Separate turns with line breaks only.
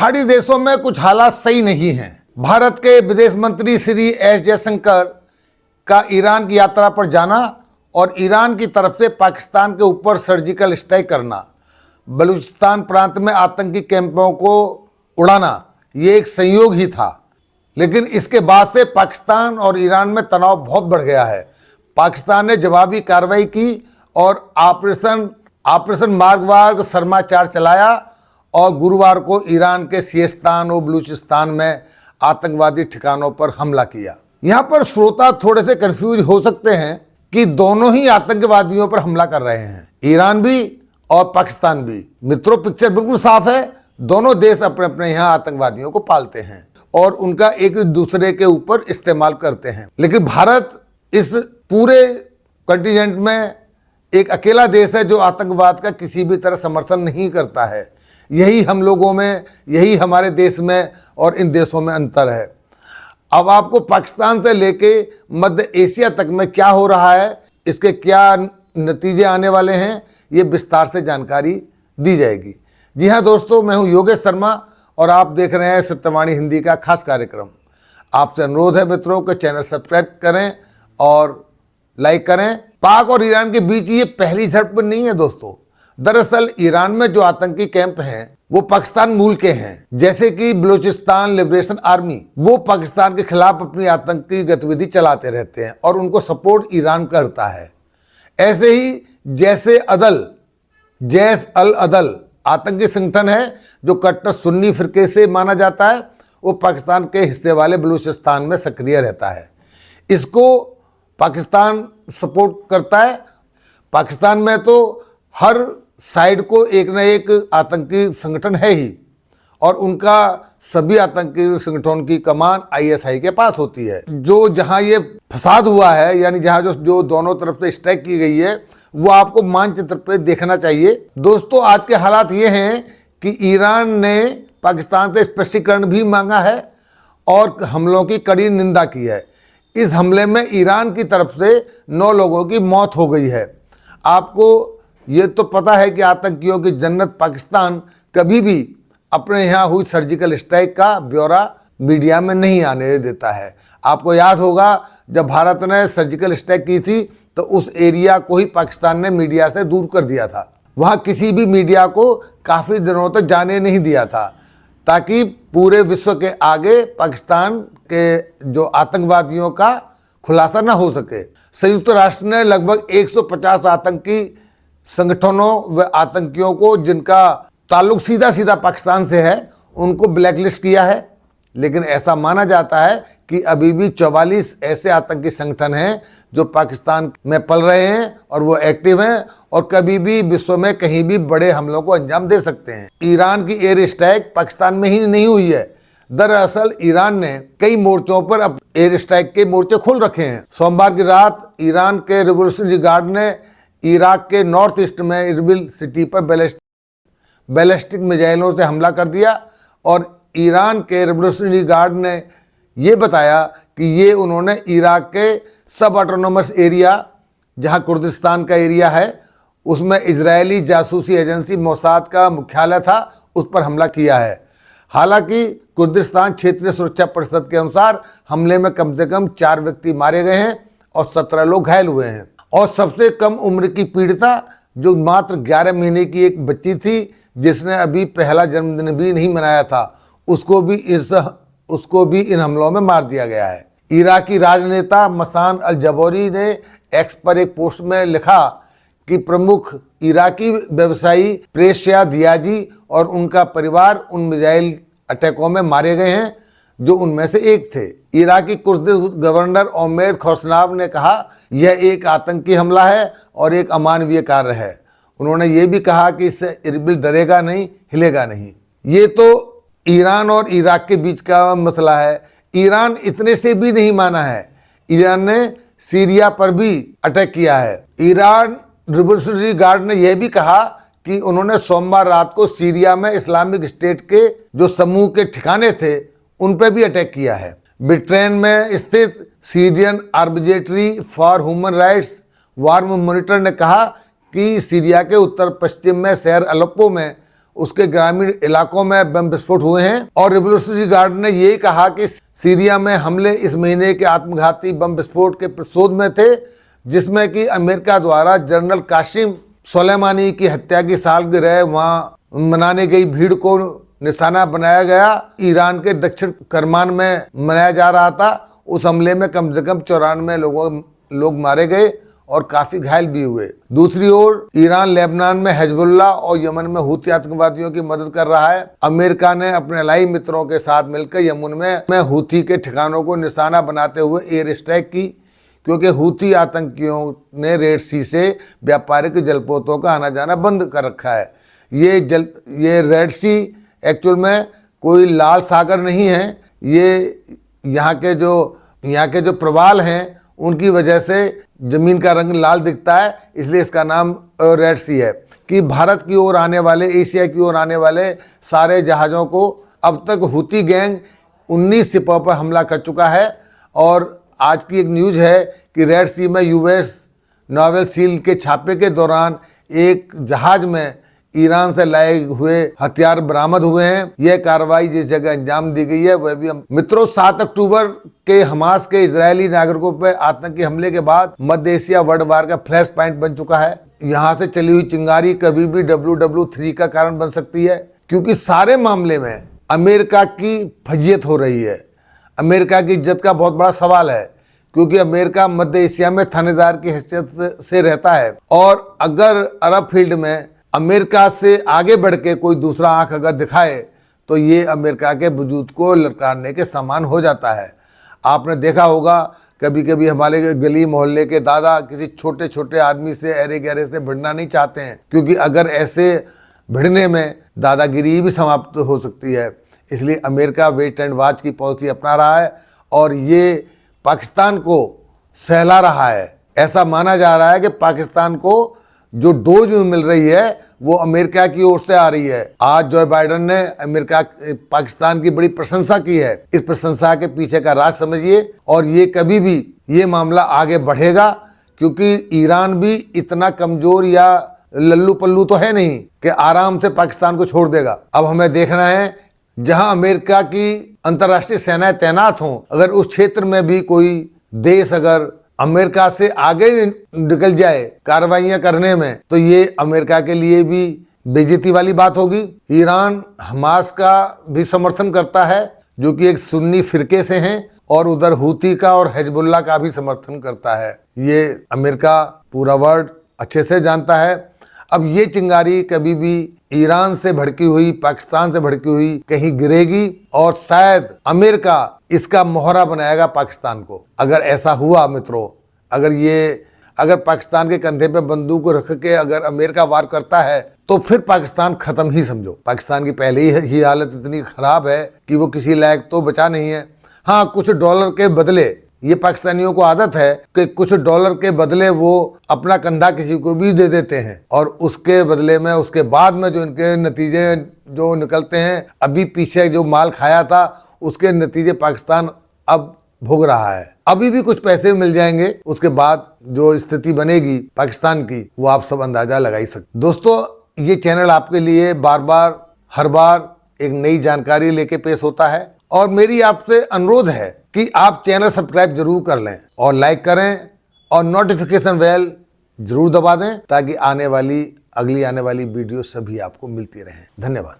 खाड़ी देशों में कुछ हालात सही नहीं हैं। भारत के विदेश मंत्री श्री एस जयशंकर का ईरान की यात्रा पर जाना और ईरान की तरफ से पाकिस्तान के ऊपर सर्जिकल स्ट्राइक करना, बलूचिस्तान प्रांत में आतंकी कैंपों को उड़ाना, ये एक संयोग ही था। लेकिन इसके बाद से पाकिस्तान और ईरान में तनाव बहुत बढ़ गया है। पाकिस्तान ने जवाबी कार्रवाई की और ऑपरेशन मार्गवार समाचार चलाया और गुरुवार को ईरान के सिस्तान और बलूचिस्तान में आतंकवादी ठिकानों पर हमला किया। यहाँ पर श्रोता थोड़े से कंफ्यूज हो सकते हैं कि दोनों ही आतंकवादियों पर हमला कर रहे हैं, ईरान भी और पाकिस्तान भी। मित्रों, पिक्चर बिल्कुल साफ है। दोनों देश अपने अपने यहाँ आतंकवादियों को पालते हैं और उनका एक दूसरे के ऊपर इस्तेमाल करते हैं। लेकिन भारत इस पूरे कंटिजेंट में एक अकेला देश है जो आतंकवाद का किसी भी तरह समर्थन नहीं करता है। यही हम लोगों में, यही हमारे देश में और इन देशों में अंतर है। अब आपको पाकिस्तान से लेके मध्य एशिया तक में क्या हो रहा है, इसके क्या नतीजे आने वाले हैं, ये विस्तार से जानकारी दी जाएगी। जी हाँ दोस्तों, मैं हूँ योगेश शर्मा और आप देख रहे हैं सत्यवाणी हिंदी का खास कार्यक्रम। आपसे अनुरोध है मित्रों कि चैनल सब्सक्राइब करें और लाइक करें। पाक और ईरान के बीच ये पहली झड़प नहीं है दोस्तों। दरअसल ईरान में जो आतंकी कैंप हैं वो पाकिस्तान मूल के हैं, जैसे कि बलूचिस्तान लिबरेशन आर्मी। वो पाकिस्तान के खिलाफ अपनी आतंकी गतिविधि चलाते रहते हैं और उनको सपोर्ट ईरान करता है। ऐसे ही जैश अल अदल आतंकी संगठन है जो कट्टर सुन्नी फिरके से माना जाता है। वो पाकिस्तान के हिस्से वाले बलूचिस्तान में सक्रिय रहता है। इसको पाकिस्तान सपोर्ट करता है। पाकिस्तान में तो हर साइड को एक न एक आतंकी संगठन है ही और उनका सभी आतंकी संगठनों की कमान आईएसआई के पास होती है। जो जहां ये फसाद हुआ है, यानी जहां जो दोनों तरफ से स्ट्राइक की गई है, वो आपको मानचित्र पे देखना चाहिए। दोस्तों, आज के हालात ये हैं कि ईरान ने पाकिस्तान से स्पष्टीकरण भी मांगा है और हमलों की कड़ी निंदा की है। इस हमले में ईरान की तरफ से 9 लोगों की मौत हो गई है। आपको ये तो पता है कि आतंकियों की जन्नत पाकिस्तान कभी भी अपने यहाँ हुई सर्जिकल स्ट्राइक का ब्यौरा मीडिया में नहीं आने देता है। आपको याद होगा जब भारत ने सर्जिकल स्ट्राइक की थी तो उस एरिया को ही पाकिस्तान ने मीडिया से दूर कर दिया था। वहाँ किसी भी मीडिया को काफ़ी दिनों तक जाने नहीं दिया था ताकि पूरे विश्व के आगे पाकिस्तान के जो आतंकवादियों का खुलासा न हो सके। संयुक्त राष्ट्र ने लगभग 150 आतंकी संगठनों व आतंकियों को जिनका ताल्लुक सीधा पाकिस्तान से है उनको ब्लैकलिस्ट किया है। लेकिन ऐसा माना जाता है कि अभी भी 44 ऐसे आतंकी संगठन हैं जो पाकिस्तान में पल रहे हैं और वो एक्टिव हैं और कभी भी विश्व में कहीं भी बड़े हमलों को अंजाम दे सकते हैं। ईरान की एयर स्ट्राइक पाकिस्तान में ही नहीं हुई है। दरअसल ईरान ने कई मोर्चों पर अब एयर स्ट्राइक के मोर्चे खोल रखे हैं। सोमवार की रात ईरान के रिवोल्यूशनरी गार्ड ने इराक के नॉर्थ ईस्ट में इरबिल सिटी पर बैलिस्टिक मिसाइलों से हमला कर दिया और ईरान के रिवोल्यूशनरी गार्ड ने ये बताया कि ये उन्होंने इराक के सब ऑटोनोमस एरिया, जहां कुर्दिस्तान का एरिया है, उसमें इजरायली जासूसी एजेंसी मोसाद का मुख्यालय था, उस पर हमला किया है। हालांकि कुर्दिस्तान क्षेत्रीय सुरक्षा परिषद के अनुसार हमले में कम से कम 4 व्यक्ति मारे गए हैं और 17 लोग घायल हुए हैं। और सबसे कम उम्र की पीड़िता जो मात्र 11 महीने की एक बच्ची थी जिसने अभी पहला जन्मदिन भी नहीं मनाया था, उसको भी इन हमलों में मार दिया गया है। इराकी राजनेता मसान अल जबौरी ने एक्स पर एक पोस्ट में लिखा कि प्रमुख इराकी व्यवसायी प्रेशिया दियाजी और उनका परिवार उन मिसाइल अटैकों में मारे गए हैं जो उनमें से एक थे। इराकी कुर्दिश गवर्नर उमैद खौसनाव ने कहा यह एक आतंकी हमला है और एक अमानवीय कार्य है। उन्होंने ये भी कहा कि इससे इरबिल डरेगा नहीं, हिलेगा नहीं। ये तो ईरान और इराक के बीच का मसला है। ईरान इतने से भी नहीं माना है। ईरान ने सीरिया पर भी अटैक किया है। ईरान रिवोल्यूशनरी गार्ड ने यह भी कहा कि उन्होंने सोमवार रात को सीरिया में इस्लामिक स्टेट के जो समूह के ठिकाने थे उन पर भी अटैक किया है। ब्रिटेन में स्थित Syrian observatory for human rights war monitor ने कहा कि सीरिया के उत्तर पश्चिम में शहर अलेप्पो में उसके ग्रामीण इलाकों में बम विस्फोट हुए हैं। और रिवोल्यूशनरी गार्ड ने यही कहा कि सीरिया में हमले इस महीने के आत्मघाती बम विस्फोट के प्रतिशोध में थे, जिसमें कि अमेरिका द्वारा जनरल कासिम सुलेमानी की हत्या की सालगिरह वहां मनाने गई भीड़ को निशाना बनाया गया। ईरान के दक्षिण करमान में मनाया जा रहा था। उस हमले में कम से कम 94 लोग मारे गए और काफी घायल भी हुए। दूसरी ओर ईरान लेबनान में हिजबुल्लाह और यमन में हूती आतंकवादियों की मदद कर रहा है। अमेरिका ने अपने अलाई मित्रों के साथ मिलकर यमन में हूती के ठिकानों को निशाना बनाते हुए एयर स्ट्राइक की, क्योंकि हूती आतंकियों ने रेड सी से व्यापारिक जलपोतों का आना जाना बंद कर रखा है। ये रेड सी एक्चुअल में कोई लाल सागर नहीं है, ये यहाँ के जो प्रवाल हैं उनकी वजह से जमीन का रंग लाल दिखता है, इसलिए इसका नाम रेड सी है। कि भारत की ओर आने वाले, एशिया की ओर आने वाले सारे जहाज़ों को अब तक हूती गैंग 19 शिपों पर हमला कर चुका है। और आज की एक न्यूज़ है कि रेड सी में यूएस नावल सील के छापे के दौरान एक जहाज में ईरान से लाए हुए हथियार बरामद हुए हैं। यह कार्रवाई जिस जगह अंजाम दी गई है वह भी मित्रों 7 अक्टूबर के हमास के इजरायली नागरिकों पर आतंकी हमले के बाद मध्य एशिया वर्ल्ड वार का फ्लैश पॉइंट बन चुका है। यहाँ से चली हुई चिंगारी कभी भी WW3 का कारण बन सकती है, क्योंकि सारे मामले में अमेरिका की फजीयत हो रही है। अमेरिका की इज्जत का बहुत बड़ा सवाल है, क्योंकि अमेरिका मध्य एशिया में थानेदार की हैसियत से रहता है। और अगर अरब फील्ड में अमेरिका से आगे बढ़ के कोई दूसरा आंख अगर दिखाए तो ये अमेरिका के वजूद को ललकारने के समान हो जाता है। आपने देखा होगा कभी कभी हमारे गली मोहल्ले के दादा किसी छोटे छोटे आदमी से अरे गहरे से भिड़ना नहीं चाहते हैं, क्योंकि अगर ऐसे भिड़ने में दादागिरी भी समाप्त हो सकती है। इसलिए अमेरिका वेट एंड वॉच की पॉलिसी अपना रहा है और ये पाकिस्तान को सहला रहा है। ऐसा माना जा रहा है कि पाकिस्तान को जो डोज मिल रही है वो अमेरिका की ओर से आ रही है। आज जो बाइडेन ने पाकिस्तान की बड़ी प्रशंसा की है। इस प्रशंसा के पीछे का राज समझिए, और ये कभी भी ये मामला आगे बढ़ेगा, क्योंकि ईरान भी इतना कमजोर या लल्लू पल्लू तो है नहीं कि आराम से पाकिस्तान को छोड़ देगा। अब हमें देखना है जहां अमेरिका की अंतर्राष्ट्रीय सेनाएं तैनात हों, अगर उस क्षेत्र में भी कोई देश अगर अमेरिका से आगे निकल जाए कार्रवाइयां करने में, तो ये अमेरिका के लिए भी बेइज्जती वाली बात होगी। ईरान हमास का भी समर्थन करता है, जो कि एक सुन्नी फिरके से हैं, और उधर हूती का और हिजबुल्लाह का भी समर्थन करता है। ये अमेरिका पूरा वर्ल्ड अच्छे से जानता है। अब ये चिंगारी कभी भी ईरान से भड़की हुई, पाकिस्तान से भड़की हुई कहीं गिरेगी, और शायद अमेरिका इसका मोहरा बनाएगा पाकिस्तान को। अगर ऐसा हुआ मित्रों, अगर पाकिस्तान के कंधे पे बंदूक रख के अगर अमेरिका वार करता है, तो फिर पाकिस्तान खत्म ही समझो। पाकिस्तान की पहले ही हालत इतनी खराब है कि वो किसी लायक तो बचा नहीं है। हाँ, कुछ डॉलर के बदले, ये पाकिस्तानियों को आदत है कि कुछ डॉलर के बदले वो अपना कंधा किसी को भी दे देते हैं, और उसके बदले में उसके बाद में जो इनके नतीजे जो निकलते हैं, अभी पीछे जो माल खाया था उसके नतीजे पाकिस्तान अब भोग रहा है। अभी भी कुछ पैसे मिल जाएंगे, उसके बाद जो स्थिति बनेगी पाकिस्तान की वो आप सब अंदाजा लगा ही सकते। दोस्तों, ये चैनल आपके लिए हर बार एक नई जानकारी लेके पेश होता है, और मेरी आपसे अनुरोध है कि आप चैनल सब्सक्राइब जरूर कर लें और लाइक करें, और नोटिफिकेशन बेल जरूर दबा दें, ताकि अगली आने वाली वीडियो सभी आपको मिलती रहें। धन्यवाद।